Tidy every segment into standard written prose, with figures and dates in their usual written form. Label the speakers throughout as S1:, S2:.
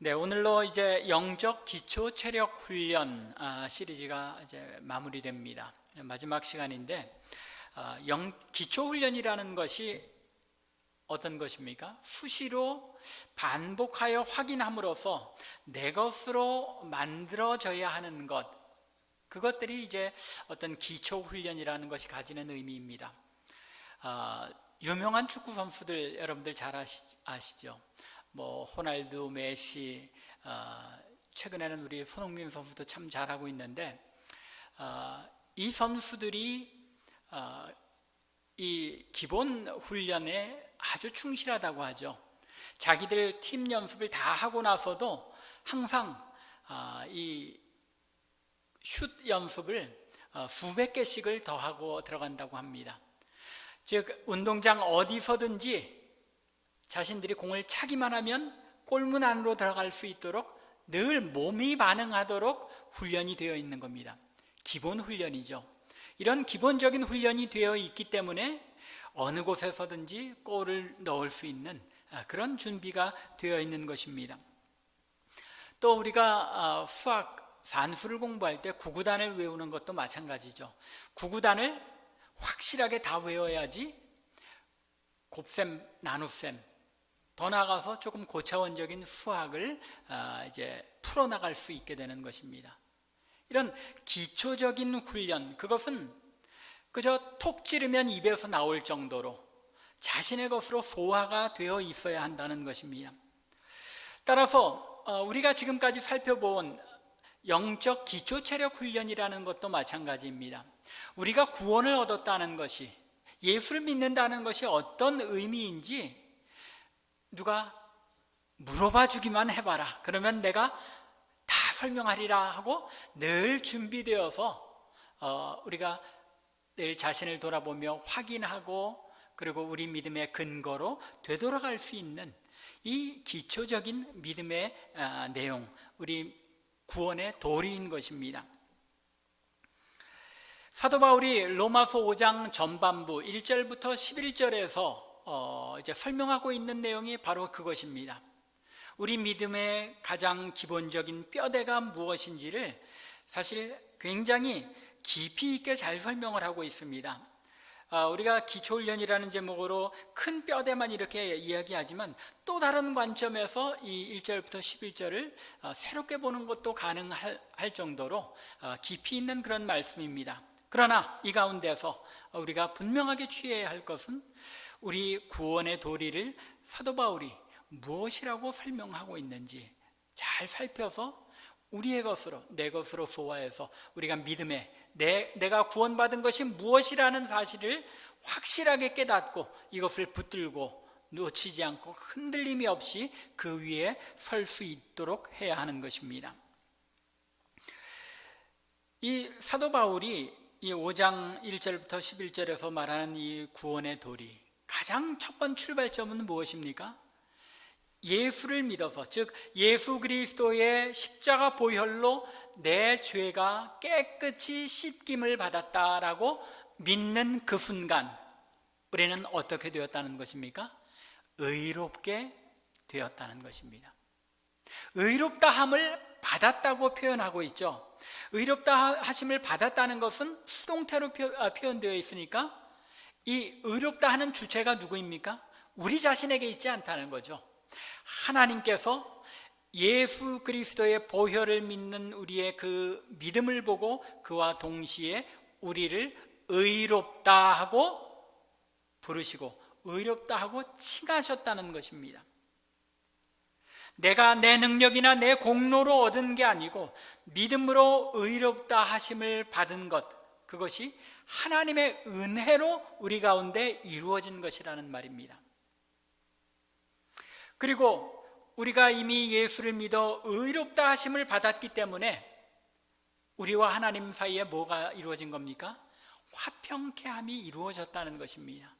S1: 네, 오늘로 이제 영적 기초 체력 훈련 시리즈가 이제 마무리됩니다. 마지막 시간인데, 기초 훈련이라는 것이 어떤 것입니까? 수시로 반복하여 확인함으로써 내 것으로 만들어져야 하는 것, 그것들이 이제 어떤 기초 훈련이라는 것이 가지는 의미입니다. 유명한 축구 선수들 여러분들 잘 아시죠? 뭐 호날두, 메시, 최근에는 우리 손흥민 선수도 참 잘하고 있는데, 이 선수들이 이 기본 훈련에 아주 충실하다고 하죠. 자기들 팀 연습을 다 하고 나서도 항상 이 슛 연습을 수백 개씩을 더 하고 들어간다고 합니다. 즉 운동장 어디서든지 자신들이 공을 차기만 하면 골문 안으로 들어갈 수 있도록 늘 몸이 반응하도록 훈련이 되어 있는 겁니다. 기본 훈련이죠. 이런 기본적인 훈련이 되어 있기 때문에 어느 곳에서든지 골을 넣을 수 있는 그런 준비가 되어 있는 것입니다. 또 우리가 수학, 산수를 공부할 때 구구단을 외우는 것도 마찬가지죠. 구구단을 확실하게 다 외워야지 곱셈, 나눗셈, 더 나아가서 조금 고차원적인 수학을 이제 풀어나갈 수 있게 되는 것입니다. 이런 기초적인 훈련, 그것은 그저 톡 찌르면 입에서 나올 정도로 자신의 것으로 소화가 되어 있어야 한다는 것입니다. 따라서 우리가 지금까지 살펴본 영적 기초 체력 훈련이라는 것도 마찬가지입니다. 우리가 구원을 얻었다는 것이, 예수를 믿는다는 것이 어떤 의미인지 누가 물어봐 주기만 해봐라, 그러면 내가 다 설명하리라 하고 늘 준비되어서 우리가 늘 자신을 돌아보며 확인하고, 그리고 우리 믿음의 근거로 되돌아갈 수 있는 이 기초적인 믿음의 내용, 우리 구원의 도리인 것입니다. 사도 바울이 로마서 5장 전반부 1절부터 11절에서 이제 설명하고 있는 내용이 바로 그것입니다. 우리 믿음의 가장 기본적인 뼈대가 무엇인지를 사실 굉장히 깊이 있게 잘 설명을 하고 있습니다. 우리가 기초훈련이라는 제목으로 큰 뼈대만 이렇게 이야기하지만 또 다른 관점에서 이 1절부터 11절을 새롭게 보는 것도 가능할 정도로 깊이 있는 그런 말씀입니다. 그러나 이 가운데서 우리가 분명하게 취해야 할 것은 우리 구원의 도리를 사도 바울이 무엇이라고 설명하고 있는지 잘 살펴서 우리의 것으로, 내 것으로 소화해서 우리가 믿음에 내가 구원받은 것이 무엇이라는 사실을 확실하게 깨닫고 이것을 붙들고 놓치지 않고 흔들림이 없이 그 위에 설 수 있도록 해야 하는 것입니다. 이 사도 바울이 이 5장 1절부터 11절에서 말하는 이 구원의 도리, 가장 첫 번째 출발점은 무엇입니까? 예수를 믿어서, 즉 예수 그리스도의 십자가 보혈로 내 죄가 깨끗이 씻김을 받았다라고 믿는 그 순간 우리는 어떻게 되었다는 것입니까? 의롭게 되었다는 것입니다. 의롭다 함을 받았다고 표현하고 있죠. 의롭다 하심을 받았다는 것은 수동태로 표현되어 있으니까 이 의롭다 하는 주체가 누구입니까? 우리 자신에게 있지 않다는 거죠. 하나님께서 예수 그리스도의 보혈을 믿는 우리의 그 믿음을 보고 그와 동시에 우리를 의롭다 하고 부르시고 의롭다 하고 칭하셨다는 것입니다. 내가 내 능력이나 내 공로로 얻은 게 아니고 믿음으로 의롭다 하심을 받은 것, 그것이 하나님의 은혜로 우리 가운데 이루어진 것이라는 말입니다. 그리고 우리가 이미 예수를 믿어 의롭다 하심을 받았기 때문에 우리와 하나님 사이에 뭐가 이루어진 겁니까? 화평케 함이 이루어졌다는 것입니다.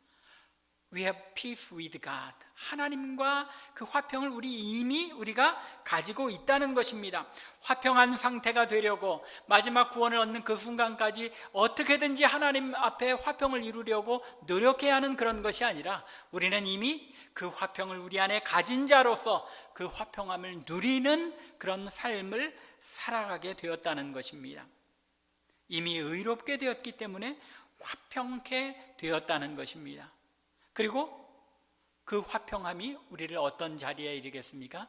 S1: We have peace with God. 하나님과 그 화평을 우리가 가지고 있다는 것입니다. 화평한 상태가 되려고 마지막 구원을 얻는 그 순간까지 어떻게든지 하나님 앞에 화평을 이루려고 노력해야 하는 그런 것이 아니라 우리는 이미 그 화평을 우리 안에 가진 자로서 그 화평함을 누리는 그런 삶을 살아가게 되었다는 것입니다. 이미 의롭게 되었기 때문에 화평케 되었다는 것입니다. 그리고 그 화평함이 우리를 어떤 자리에 이르겠습니까?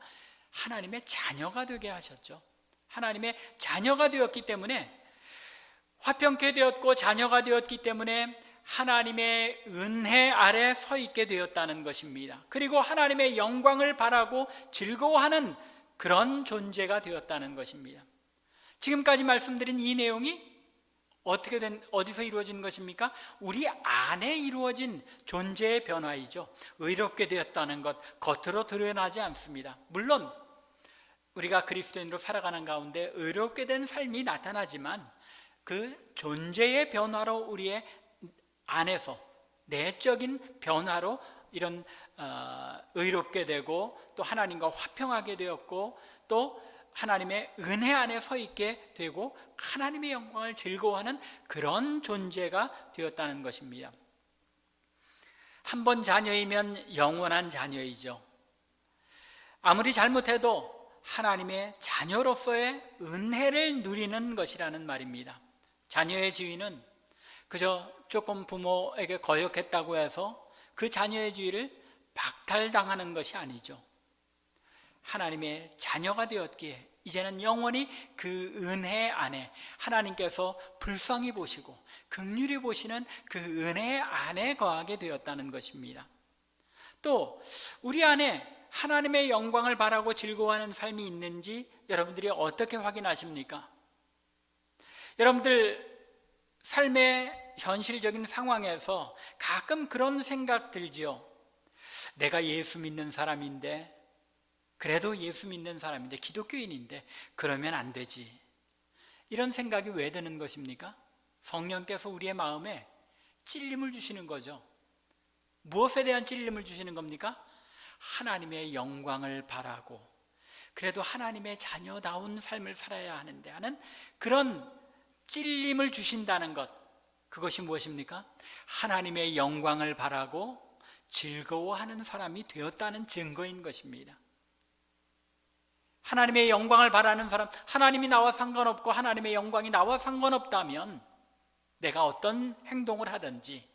S1: 하나님의 자녀가 되게 하셨죠. 하나님의 자녀가 되었기 때문에, 화평케 되었고 자녀가 되었기 때문에 하나님의 은혜 아래 서 있게 되었다는 것입니다. 그리고 하나님의 영광을 바라고 즐거워하는 그런 존재가 되었다는 것입니다. 지금까지 말씀드린 이 내용이 어디서 이루어진 것입니까? 우리 안에 이루어진 존재의 변화이죠. 의롭게 되었다는 것, 겉으로 드러나지 않습니다. 물론 우리가 그리스도인으로 살아가는 가운데 의롭게 된 삶이 나타나지만, 그 존재의 변화로 우리의 안에서 내적인 변화로 이런 의롭게 되고, 또 하나님과 화평하게 되었고, 또 하나님의 은혜 안에 서 있게 되고 하나님의 영광을 즐거워하는 그런 존재가 되었다는 것입니다. 한 번 자녀이면 영원한 자녀이죠. 아무리 잘못해도 하나님의 자녀로서의 은혜를 누리는 것이라는 말입니다. 자녀의 지위는 그저 조금 부모에게 거역했다고 해서 그 자녀의 지위를 박탈당하는 것이 아니죠. 하나님의 자녀가 되었기에 이제는 영원히 그 은혜 안에 하나님께서 불쌍히 보시고 긍휼히 보시는 그 은혜 안에 거하게 되었다는 것입니다. 또 우리 안에 하나님의 영광을 바라고 즐거워하는 삶이 있는지 여러분들이 어떻게 확인하십니까? 여러분들 삶의 현실적인 상황에서 가끔 그런 생각 들지요. 내가 예수 믿는 사람인데, 그래도 예수 믿는 사람인데, 기독교인인데 그러면 안 되지. 이런 생각이 왜 드는 것입니까? 성령께서 우리의 마음에 찔림을 주시는 거죠. 무엇에 대한 찔림을 주시는 겁니까? 하나님의 영광을 바라고 그래도 하나님의 자녀다운 삶을 살아야 하는데 하는 그런 찔림을 주신다는 것, 그것이 무엇입니까? 하나님의 영광을 바라고 즐거워하는 사람이 되었다는 증거인 것입니다. 하나님의 영광을 바라는 사람, 하나님이 나와 상관없고 하나님의 영광이 나와 상관없다면 내가 어떤 행동을 하든지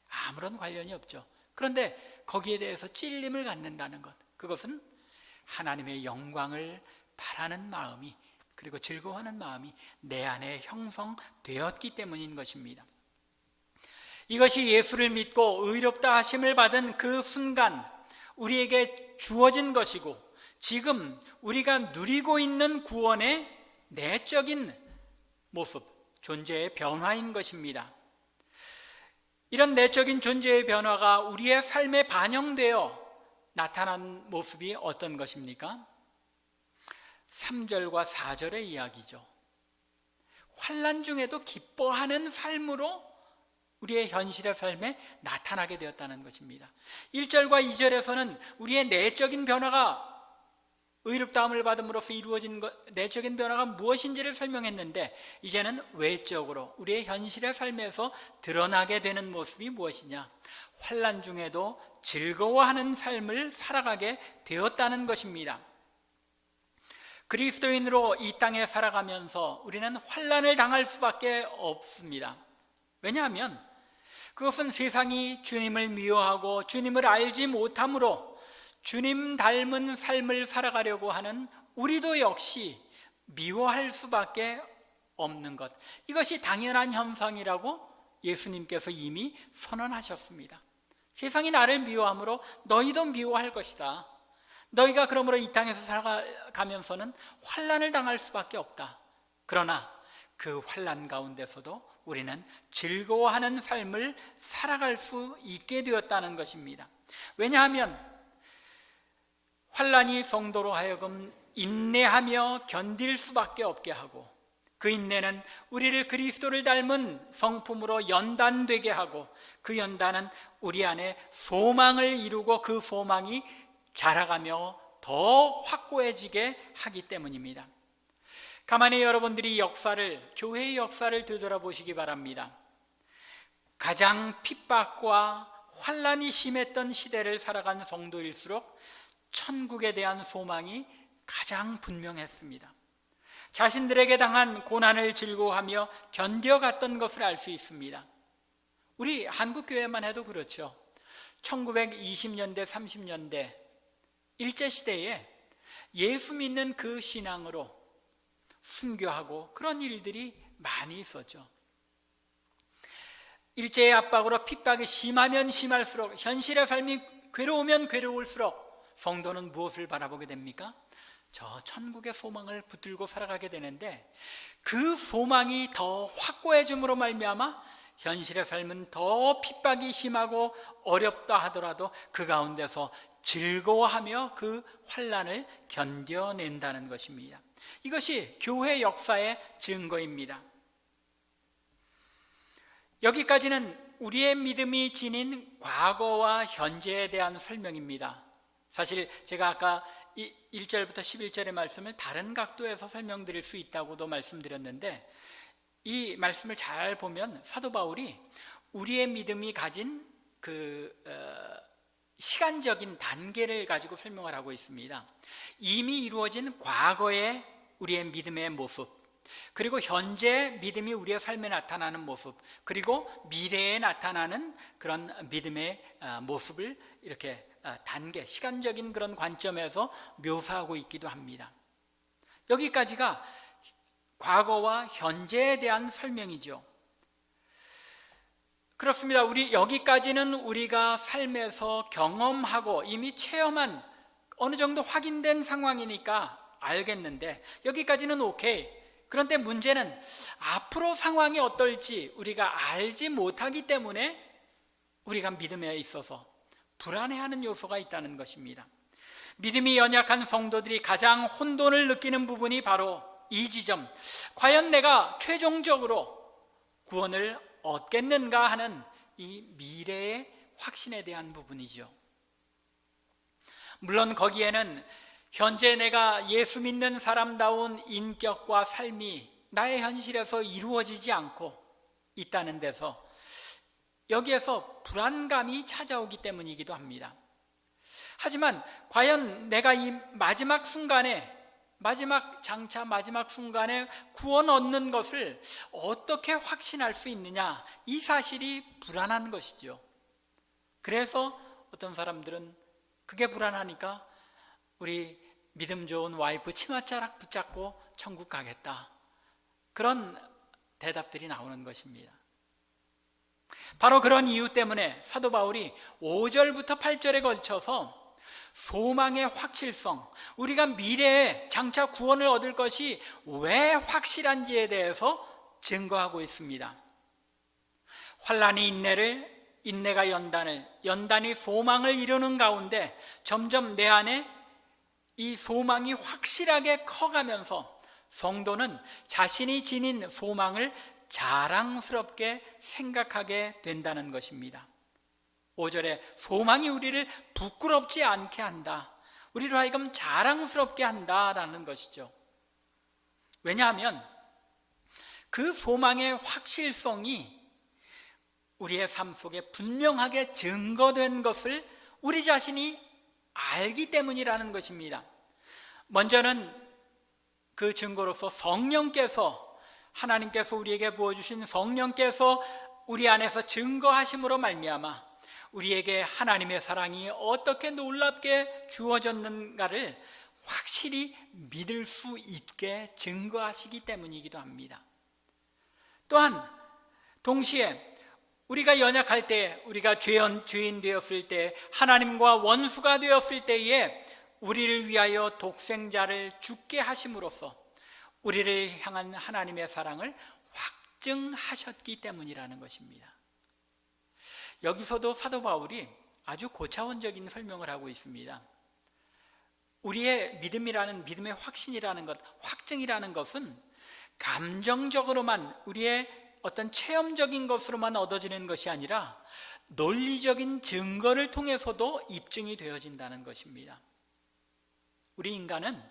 S1: 아무런 관련이 없죠. 그런데 거기에 대해서 찔림을 갖는다는 것, 그것은 하나님의 영광을 바라는 마음이, 그리고 즐거워하는 마음이 내 안에 형성되었기 때문인 것입니다. 이것이 예수를 믿고 의롭다 하심을 받은 그 순간 우리에게 주어진 것이고, 지금 우리가 누리고 있는 구원의 내적인 모습, 존재의 변화인 것입니다. 이런 내적인 존재의 변화가 우리의 삶에 반영되어 나타난 모습이 어떤 것입니까? 3절과 4절의 이야기죠. 환난 중에도 기뻐하는 삶으로 우리의 현실의 삶에 나타나게 되었다는 것입니다. 1절과 2절에서는 우리의 내적인 변화가, 의롭다함을 받음으로써 이루어진 내적인 변화가 무엇인지를 설명했는데, 이제는 외적으로 우리의 현실의 삶에서 드러나게 되는 모습이 무엇이냐? 환난 중에도 즐거워하는 삶을 살아가게 되었다는 것입니다. 그리스도인으로 이 땅에 살아가면서 우리는 환난을 당할 수밖에 없습니다. 왜냐하면 그것은 세상이 주님을 미워하고 주님을 알지 못함으로 주님 닮은 삶을 살아가려고 하는 우리도 역시 미워할 수밖에 없는 것, 이것이 당연한 현상이라고 예수님께서 이미 선언하셨습니다. 세상이 나를 미워함으로 너희도 미워할 것이다. 너희가 그러므로 이 땅에서 살아가면서는 환난을 당할 수밖에 없다. 그러나 그 환난 가운데서도 우리는 즐거워하는 삶을 살아갈 수 있게 되었다는 것입니다. 왜냐하면 환난이 성도로 하여금 인내하며 견딜 수밖에 없게 하고, 그 인내는 우리를 그리스도를 닮은 성품으로 연단되게 하고, 그 연단은 우리 안에 소망을 이루고 그 소망이 자라가며 더 확고해지게 하기 때문입니다. 가만히 여러분들이 교회의 역사를 되돌아보시기 바랍니다. 가장 핍박과 환란이 심했던 시대를 살아간 성도일수록 천국에 대한 소망이 가장 분명했습니다. 자신들에게 당한 고난을 즐거워하며 견뎌갔던 것을 알 수 있습니다. 우리 한국교회만 해도 그렇죠. 1920년대, 30년대 일제시대에 예수 믿는 그 신앙으로 순교하고 그런 일들이 많이 있었죠. 일제의 압박으로 핍박이 심하면 심할수록, 현실의 삶이 괴로우면 괴로울수록 성도는 무엇을 바라보게 됩니까? 저 천국의 소망을 붙들고 살아가게 되는데, 그 소망이 더 확고해짐으로 말미암아 현실의 삶은 더 핍박이 심하고 어렵다 하더라도 그 가운데서 즐거워하며 그 환난을 견뎌낸다는 것입니다. 이것이 교회 역사의 증거입니다. 여기까지는 우리의 믿음이 지닌 과거와 현재에 대한 설명입니다. 사실 제가 아까 1절부터 11절의 말씀을 다른 각도에서 설명드릴 수 있다고도 말씀드렸는데, 이 말씀을 잘 보면 사도 바울이 우리의 믿음이 가진 그 시간적인 단계를 가지고 설명을 하고 있습니다. 이미 이루어진 과거의 우리의 믿음의 모습, 그리고 현재 믿음이 우리의 삶에 나타나는 모습, 그리고 미래에 나타나는 그런 믿음의 모습을 이렇게 단계, 시간적인 그런 관점에서 묘사하고 있기도 합니다. 여기까지가 과거와 현재에 대한 설명이죠. 그렇습니다. 여기까지는 우리가 삶에서 경험하고 이미 체험한, 어느 정도 확인된 상황이니까 알겠는데, 여기까지는 오케이. 그런데 문제는 앞으로 상황이 어떨지 우리가 알지 못하기 때문에 우리가 믿음에 있어서 불안해하는 요소가 있다는 것입니다. 믿음이 연약한 성도들이 가장 혼돈을 느끼는 부분이 바로 이 지점, 과연 내가 최종적으로 구원을 얻겠는가 하는 이 미래의 확신에 대한 부분이죠. 물론 거기에는 현재 내가 예수 믿는 사람다운 인격과 삶이 나의 현실에서 이루어지지 않고 있다는 데서, 여기에서 불안감이 찾아오기 때문이기도 합니다. 하지만 과연 내가 이 마지막 순간에, 마지막 장차, 마지막 순간에 구원 얻는 것을 어떻게 확신할 수 있느냐, 이 사실이 불안한 것이죠. 그래서 어떤 사람들은 그게 불안하니까 우리 믿음 좋은 와이프 치맛자락 붙잡고 천국 가겠다, 그런 대답들이 나오는 것입니다. 바로 그런 이유 때문에 사도 바울이 5절부터 8절에 걸쳐서 소망의 확실성, 우리가 미래에 장차 구원을 얻을 것이 왜 확실한지에 대해서 증거하고 있습니다. 환난이 인내를, 인내가 연단을, 연단이 소망을 이루는 가운데 점점 내 안에 이 소망이 확실하게 커가면서 성도는 자신이 지닌 소망을 자랑스럽게 생각하게 된다는 것입니다. 5절에 소망이 우리를 부끄럽지 않게 한다, 우리로 하여금 자랑스럽게 한다라는 것이죠. 왜냐하면 그 소망의 확실성이 우리의 삶 속에 분명하게 증거된 것을 우리 자신이 알기 때문이라는 것입니다. 먼저는 그 증거로서 성령께서, 하나님께서 우리에게 부어주신 성령께서 우리 안에서 증거하심으로 말미암아 우리에게 하나님의 사랑이 어떻게 놀랍게 주어졌는가를 확실히 믿을 수 있게 증거하시기 때문이기도 합니다. 또한 동시에 우리가 연약할 때, 우리가 죄인 되었을 때, 하나님과 원수가 되었을 때에 우리를 위하여 독생자를 죽게 하심으로써 우리를 향한 하나님의 사랑을 확증하셨기 때문이라는 것입니다. 여기서도 사도 바울이 아주 고차원적인 설명을 하고 있습니다. 우리의 믿음이라는, 믿음의 확신이라는 것, 확증이라는 것은 감정적으로만, 우리의 어떤 체험적인 것으로만 얻어지는 것이 아니라 논리적인 증거를 통해서도 입증이 되어진다는 것입니다. 우리 인간은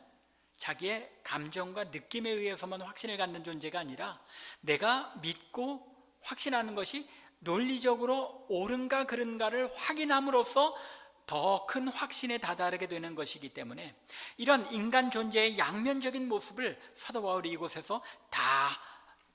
S1: 자기의 감정과 느낌에 의해서만 확신을 갖는 존재가 아니라 내가 믿고 확신하는 것이 논리적으로 옳은가 그른가를 확인함으로써 더 큰 확신에 다다르게 되는 것이기 때문에 이런 인간 존재의 양면적인 모습을 사도 바울이 이곳에서 다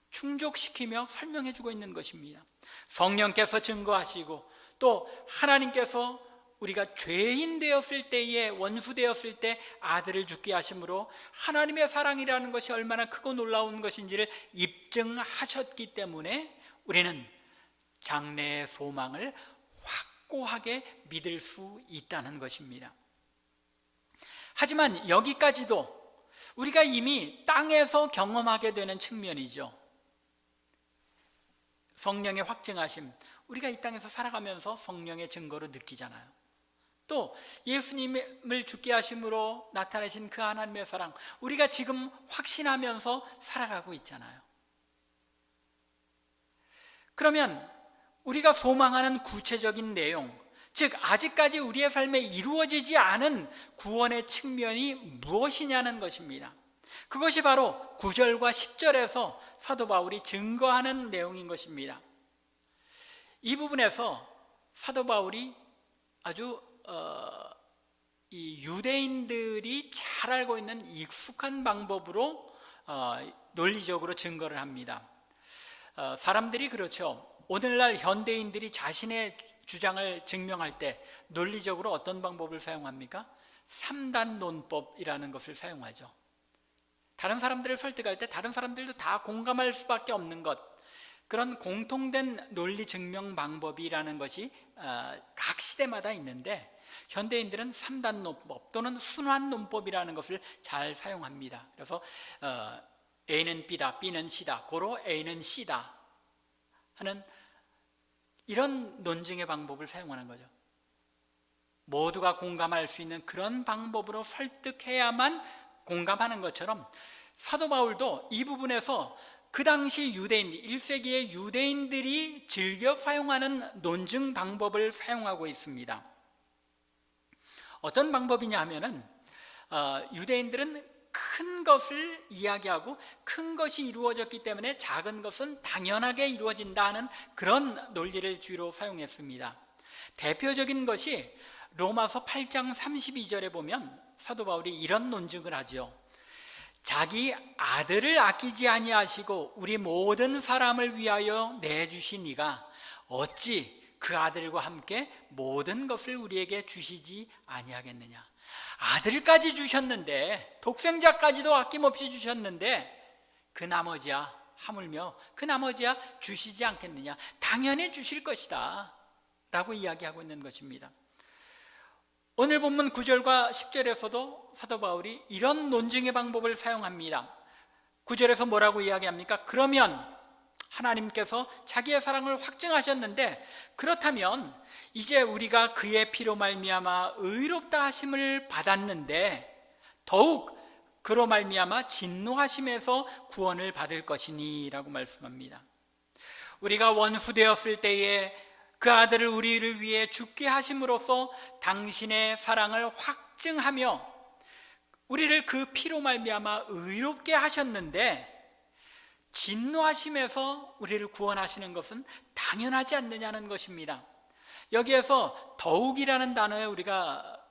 S1: 충족시키며 설명해 주고 있는 것입니다. 성령께서 증거하시고 또 하나님께서 우리가 죄인 되었을 때에, 원수 되었을 때 아들을 죽게 하심으로 하나님의 사랑이라는 것이 얼마나 크고 놀라운 것인지를 입증하셨기 때문에 우리는 장래의 소망을 확고하게 믿을 수 있다는 것입니다. 하지만 여기까지도 우리가 이미 땅에서 경험하게 되는 측면이죠. 성령의 확증하심, 우리가 이 땅에서 살아가면서 성령의 증거로 느끼잖아요. 또 예수님을 죽게 하심으로 나타내신 그 하나님의 사랑, 우리가 지금 확신하면서 살아가고 있잖아요. 그러면 우리가 소망하는 구체적인 내용, 즉 아직까지 우리의 삶에 이루어지지 않은 구원의 측면이 무엇이냐는 것입니다. 그것이 바로 9절과 10절에서 사도 바울이 증거하는 내용인 것입니다. 이 부분에서 사도 바울이 아주 이 유대인들이 잘 알고 있는 익숙한 방법으로 논리적으로 증거를 합니다. 사람들이 그렇죠. 오늘날 현대인들이 자신의 주장을 증명할 때 논리적으로 어떤 방법을 사용합니까? 3단 논법이라는 것을 사용하죠. 다른 사람들을 설득할 때 다른 사람들도 다 공감할 수밖에 없는 것, 그런 공통된 논리 증명 방법이라는 것이 각 시대마다 있는데 현대인들은 3단 논법 또는 순환 논법이라는 것을 잘 사용합니다. 그래서 A는 B다, B는 C다, 고로 A는 C다 하는 이런 논증의 방법을 사용하는 거죠. 모두가 공감할 수 있는 그런 방법으로 설득해야만 공감하는 것처럼 사도 바울도 이 부분에서 그 당시 유대인, 1세기의 유대인들이 즐겨 사용하는 논증 방법을 사용하고 있습니다. 어떤 방법이냐 하면은 유대인들은 큰 것을 이야기하고 큰 것이 이루어졌기 때문에 작은 것은 당연하게 이루어진다 하는 그런 논리를 주로 사용했습니다. 대표적인 것이 로마서 8장 32절에 보면 사도 바울이 이런 논증을 하죠. 자기 아들을 아끼지 아니하시고 우리 모든 사람을 위하여 내주신 이가 어찌 그 아들과 함께 모든 것을 우리에게 주시지 아니하겠느냐. 아들까지 주셨는데, 독생자까지도 아낌없이 주셨는데 그 나머지야, 하물며 그 나머지야 주시지 않겠느냐. 당연히 주실 것이다 라고 이야기하고 있는 것입니다. 오늘 본문 9절과 10절에서도 사도 바울이 이런 논증의 방법을 사용합니다. 9절에서 뭐라고 이야기합니까? 그러면 하나님께서 자기의 사랑을 확증하셨는데 그렇다면 이제 우리가 그의 피로 말미암아 의롭다 하심을 받았는데 더욱 그로 말미암아 진노하심에서 구원을 받을 것이니 라고 말씀합니다. 우리가 원수 되었을 때에 그 아들을 우리를 위해 죽게 하심으로써 당신의 사랑을 확증하며 우리를 그 피로 말미암아 의롭게 하셨는데 진노하심에서 우리를 구원하시는 것은 당연하지 않느냐는 것입니다. 여기에서 더욱이라는 단어에 우리가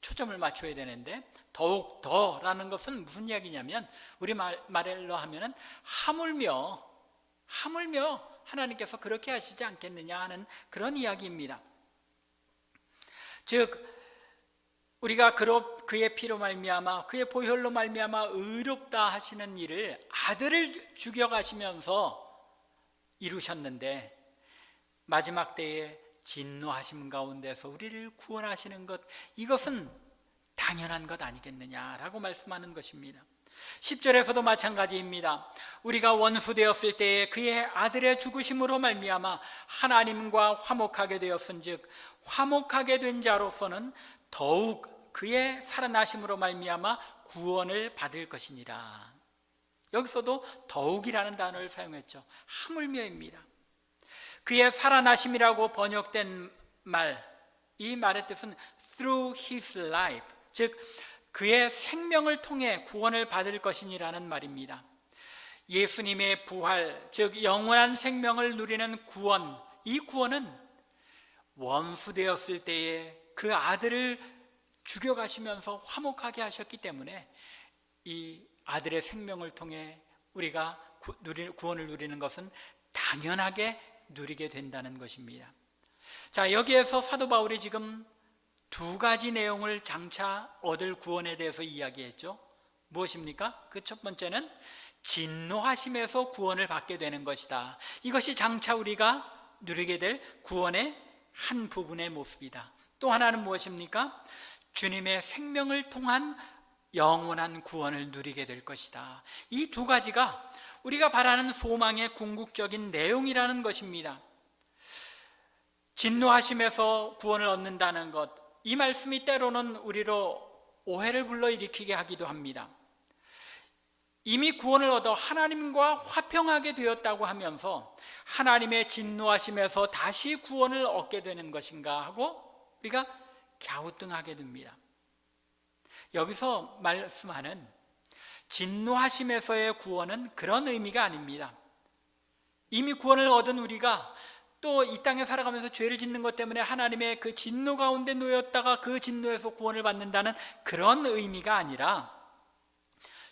S1: 초점을 맞춰야 되는데 더욱 더라는 것은 무슨 이야기냐면 우리 말로 하면은 하물며 하나님께서 그렇게 하시지 않겠느냐 하는 그런 이야기입니다. 즉 우리가 그의 피로 말미암아 그의 보혈로 말미암아 의롭다 하시는 일을 아들을 죽여가시면서 이루셨는데 마지막 때에 진노하심 가운데서 우리를 구원하시는 것, 이것은 당연한 것 아니겠느냐라고 말씀하는 것입니다. 10절에서도 마찬가지입니다. 우리가 원수 되었을 때에 그의 아들의 죽으심으로 말미암아 하나님과 화목하게 되었은즉 화목하게 된 자로서는 더욱 그의 살아나심으로 말미암아 구원을 받을 것이니라. 여기서도 더욱이라는 단어를 사용했죠. 하물며입니다. 그의 살아나심이라고 번역된 말, 이 말의 뜻은 through his life, 즉 그의 생명을 통해 구원을 받을 것이니라는 말입니다. 예수님의 부활, 즉 영원한 생명을 누리는 구원, 이 구원은 원수 되었을 때에 그 아들을 죽여가시면서 화목하게 하셨기 때문에 이 아들의 생명을 통해 우리가 구원을 누리는 것은 당연하게 누리게 된다는 것입니다. 자, 여기에서 사도 바울이 지금 두 가지 내용을 장차 얻을 구원에 대해서 이야기했죠. 무엇입니까? 그 첫 번째는 진노하심에서 구원을 받게 되는 것이다. 이것이 장차 우리가 누리게 될 구원의 한 부분의 모습이다. 또 하나는 무엇입니까? 주님의 생명을 통한 영원한 구원을 누리게 될 것이다. 이 두 가지가 우리가 바라는 소망의 궁극적인 내용이라는 것입니다. 진노하심에서 구원을 얻는다는 것, 이 말씀이 때로는 우리로 오해를 불러일으키게 하기도 합니다. 이미 구원을 얻어 하나님과 화평하게 되었다고 하면서 하나님의 진노하심에서 다시 구원을 얻게 되는 것인가 하고 우리가 갸우뚱하게 됩니다. 여기서 말씀하는 진노하심에서의 구원은 그런 의미가 아닙니다. 이미 구원을 얻은 우리가 또 이 땅에 살아가면서 죄를 짓는 것 때문에 하나님의 그 진노 가운데 놓였다가 그 진노에서 구원을 받는다는 그런 의미가 아니라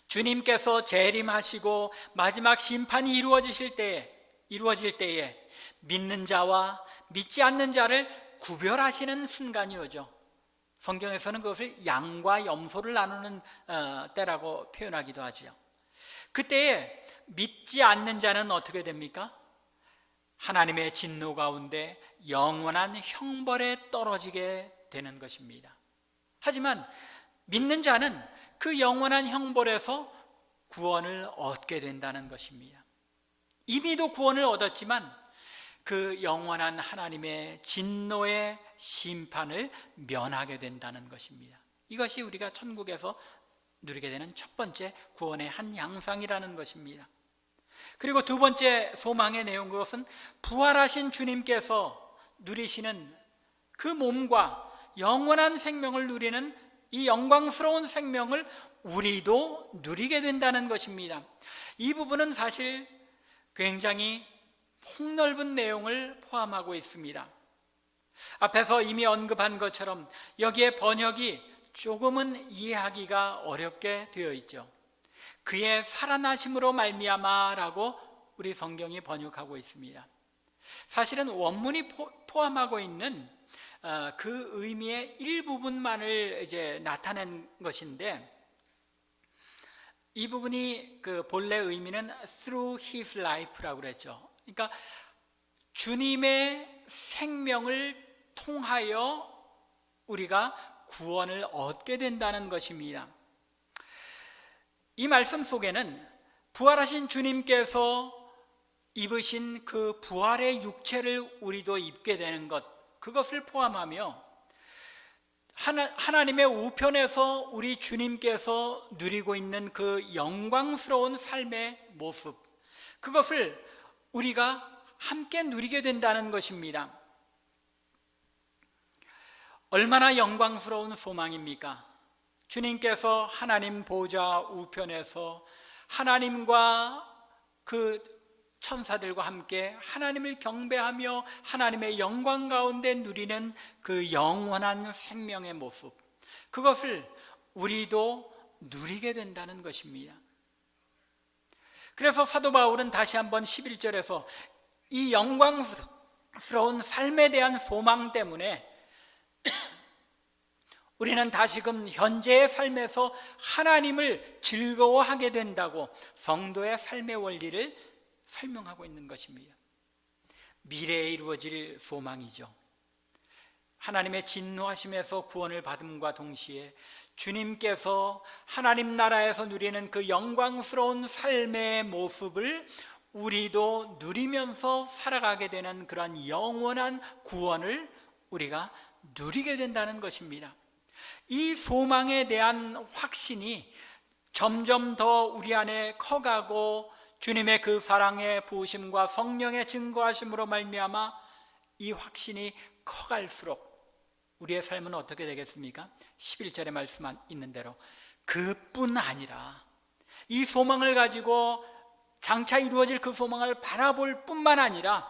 S1: 주님께서 재림하시고 마지막 심판이 이루어질 때에 믿는 자와 믿지 않는 자를 구별하시는 순간이 오죠. 성경에서는 그것을 양과 염소를 나누는 때라고 표현하기도 하죠. 그때에 믿지 않는 자는 어떻게 됩니까? 하나님의 진노 가운데 영원한 형벌에 떨어지게 되는 것입니다. 하지만 믿는 자는 그 영원한 형벌에서 구원을 얻게 된다는 것입니다. 이미도 구원을 얻었지만 그 영원한 하나님의 진노의 심판을 면하게 된다는 것입니다. 이것이 우리가 천국에서 누리게 되는 첫 번째 구원의 한 양상이라는 것입니다. 그리고 두 번째 소망의 내용, 그것은 부활하신 주님께서 누리시는 그 몸과 영원한 생명을 누리는 이 영광스러운 생명을 우리도 누리게 된다는 것입니다. 이 부분은 사실 굉장히 폭넓은 내용을 포함하고 있습니다. 앞에서 이미 언급한 것처럼 여기에 번역이 조금은 이해하기가 어렵게 되어 있죠. 그의 살아나심으로 말미암아라고 우리 성경이 번역하고 있습니다. 사실은 원문이 포함하고 있는 그 의미의 일부분만을 이제 나타낸 것인데, 이 부분이 그 본래 의미는 through his life라고 그랬죠. 그러니까 주님의 생명을 통하여 우리가 구원을 얻게 된다는 것입니다. 이 말씀 속에는 부활하신 주님께서 입으신 그 부활의 육체를 우리도 입게 되는 것, 그것을 포함하며 하나님의 우편에서 우리 주님께서 누리고 있는 그 영광스러운 삶의 모습, 그것을 우리가 함께 누리게 된다는 것입니다. 얼마나 영광스러운 소망입니까? 주님께서 하나님 보좌 우편에서 하나님과 그 천사들과 함께 하나님을 경배하며 하나님의 영광 가운데 누리는 그 영원한 생명의 모습, 그것을 우리도 누리게 된다는 것입니다. 그래서 사도 바울은 다시 한번 11절에서 이 영광스러운 삶에 대한 소망 때문에 우리는 다시금 현재의 삶에서 하나님을 즐거워하게 된다고 성도의 삶의 원리를 설명하고 있는 것입니다. 미래에 이루어질 소망이죠. 하나님의 진노하심에서 구원을 받음과 동시에 주님께서 하나님 나라에서 누리는 그 영광스러운 삶의 모습을 우리도 누리면서 살아가게 되는 그런 영원한 구원을 우리가 누리게 된다는 것입니다. 이 소망에 대한 확신이 점점 더 우리 안에 커가고 주님의 그 사랑의 부으심과 성령의 증거하심으로 말미암아 이 확신이 커갈수록 우리의 삶은 어떻게 되겠습니까? 11절에 말씀 있는 대로 그뿐 아니라 이 소망을 가지고 장차 이루어질 그 소망을 바라볼 뿐만 아니라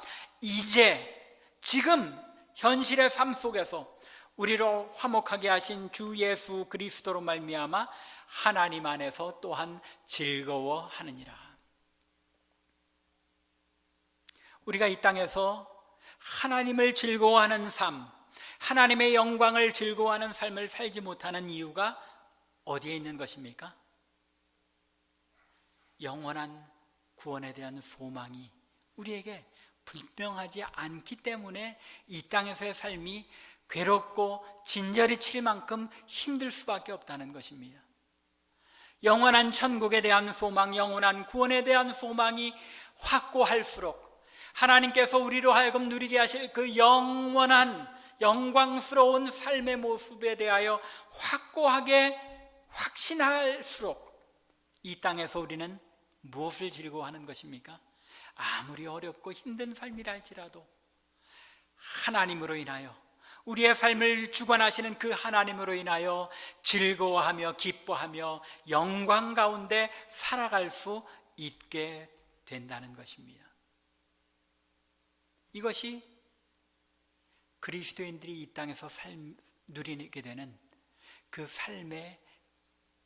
S1: 지금 현실의 삶 속에서 우리로 화목하게 하신 주 예수 그리스도로 말미암아 하나님 안에서 또한 즐거워하느니라. 우리가 이 땅에서 하나님을 즐거워하는 삶, 하나님의 영광을 즐거워하는 삶을 살지 못하는 이유가 어디에 있는 것입니까? 영원한 구원에 대한 소망이 우리에게 분명하지 않기 때문에 이 땅에서의 삶이 괴롭고 진저리 칠 만큼 힘들 수밖에 없다는 것입니다. 영원한 천국에 대한 소망, 영원한 구원에 대한 소망이 확고할수록 하나님께서 우리로 하여금 누리게 하실 그 영원한 영광스러운 삶의 모습에 대하여 확고하게 확신할수록 이 땅에서 우리는 무엇을 즐거워하는 것입니까? 아무리 어렵고 힘든 삶이라 할지라도 하나님으로 인하여, 우리의 삶을 주관하시는 그 하나님으로 인하여 즐거워하며 기뻐하며 영광 가운데 살아갈 수 있게 된다는 것입니다. 이것이 그리스도인들이 이 땅에서 누리게 되는 그 삶의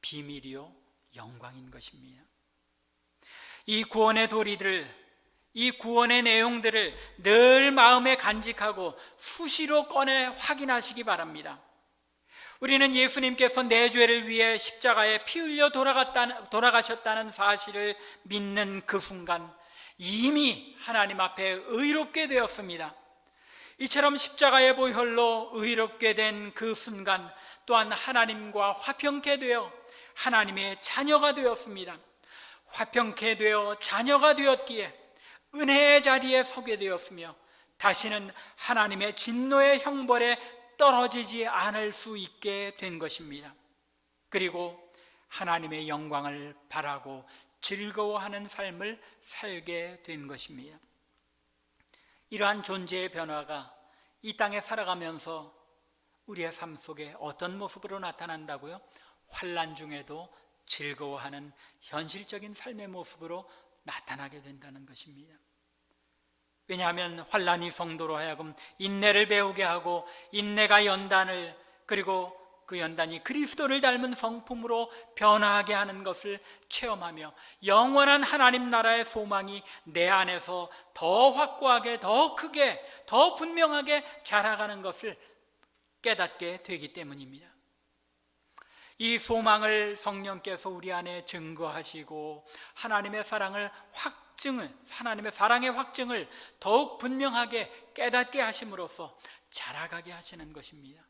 S1: 비밀이요 영광인 것입니다. 이 구원의 도리들을, 이 구원의 내용들을 늘 마음에 간직하고 수시로 꺼내 확인하시기 바랍니다. 우리는 예수님께서 내 죄를 위해 십자가에 피 흘려 돌아가셨다는 사실을 믿는 그 순간 이미 하나님 앞에 의롭게 되었습니다. 이처럼 십자가의 보혈로 의롭게 된 그 순간 또한 하나님과 화평케 되어 하나님의 자녀가 되었습니다. 화평케 되어 자녀가 되었기에 은혜의 자리에 서게 되었으며 다시는 하나님의 진노의 형벌에 떨어지지 않을 수 있게 된 것입니다. 그리고 하나님의 영광을 바라고 즐거워하는 삶을 살게 된 것입니다. 이러한 존재의 변화가 이 땅에 살아가면서 우리의 삶 속에 어떤 모습으로 나타난다고요? 환난 중에도 즐거워하는 현실적인 삶의 모습으로 나타나게 된다는 것입니다. 왜냐하면 환난이 성도로 하여금 인내를 배우게 하고 인내가 연단을, 그리고 그 연단이 그리스도를 닮은 성품으로 변화하게 하는 것을 체험하며 영원한 하나님 나라의 소망이 내 안에서 더 확고하게, 더 크게, 더 분명하게 자라가는 것을 깨닫게 되기 때문입니다. 이 소망을 성령께서 우리 안에 증거하시고 하나님의 사랑의 확증을 더욱 분명하게 깨닫게 하심으로써 자라가게 하시는 것입니다.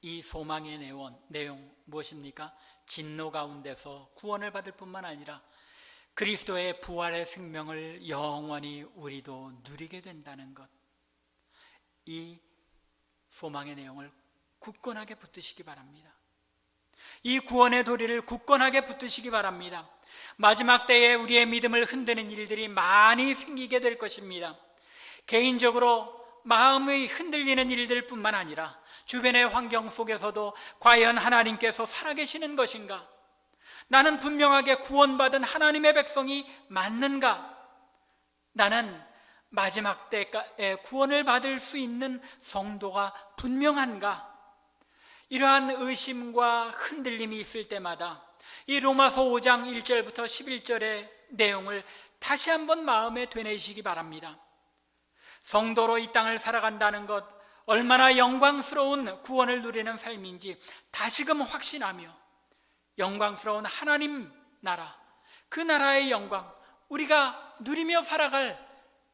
S1: 이 소망의 내용 무엇입니까? 진노 가운데서 구원을 받을 뿐만 아니라 그리스도의 부활의 생명을 영원히 우리도 누리게 된다는 것, 이 소망의 내용을 굳건하게 붙드시기 바랍니다. 이 구원의 도리를 굳건하게 붙드시기 바랍니다. 마지막 때에 우리의 믿음을 흔드는 일들이 많이 생기게 될 것입니다. 개인적으로 마음이 흔들리는 일들뿐만 아니라 주변의 환경 속에서도 과연 하나님께서 살아계시는 것인가? 나는 분명하게 구원받은 하나님의 백성이 맞는가? 나는 마지막 때에 구원을 받을 수 있는 성도가 분명한가? 이러한 의심과 흔들림이 있을 때마다 이 로마서 5장 1절부터 11절의 내용을 다시 한번 마음에 되뇌시기 바랍니다. 성도로 이 땅을 살아간다는 것, 얼마나 영광스러운 구원을 누리는 삶인지 다시금 확신하며 영광스러운 하나님 나라, 그 나라의 영광, 우리가 누리며 살아갈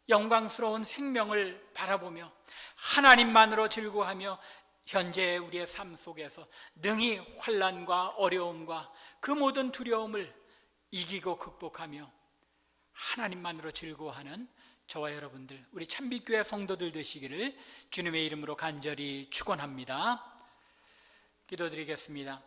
S1: 영광스러운 생명을 바라보며 하나님만으로 즐거워하며 현재 우리의 삶 속에서 능히 환난과 어려움과 그 모든 두려움을 이기고 극복하며 하나님만으로 즐거워하는 저와 여러분들, 우리 참빛교회 성도들 되시기를 주님의 이름으로 간절히 축원합니다. 기도드리겠습니다.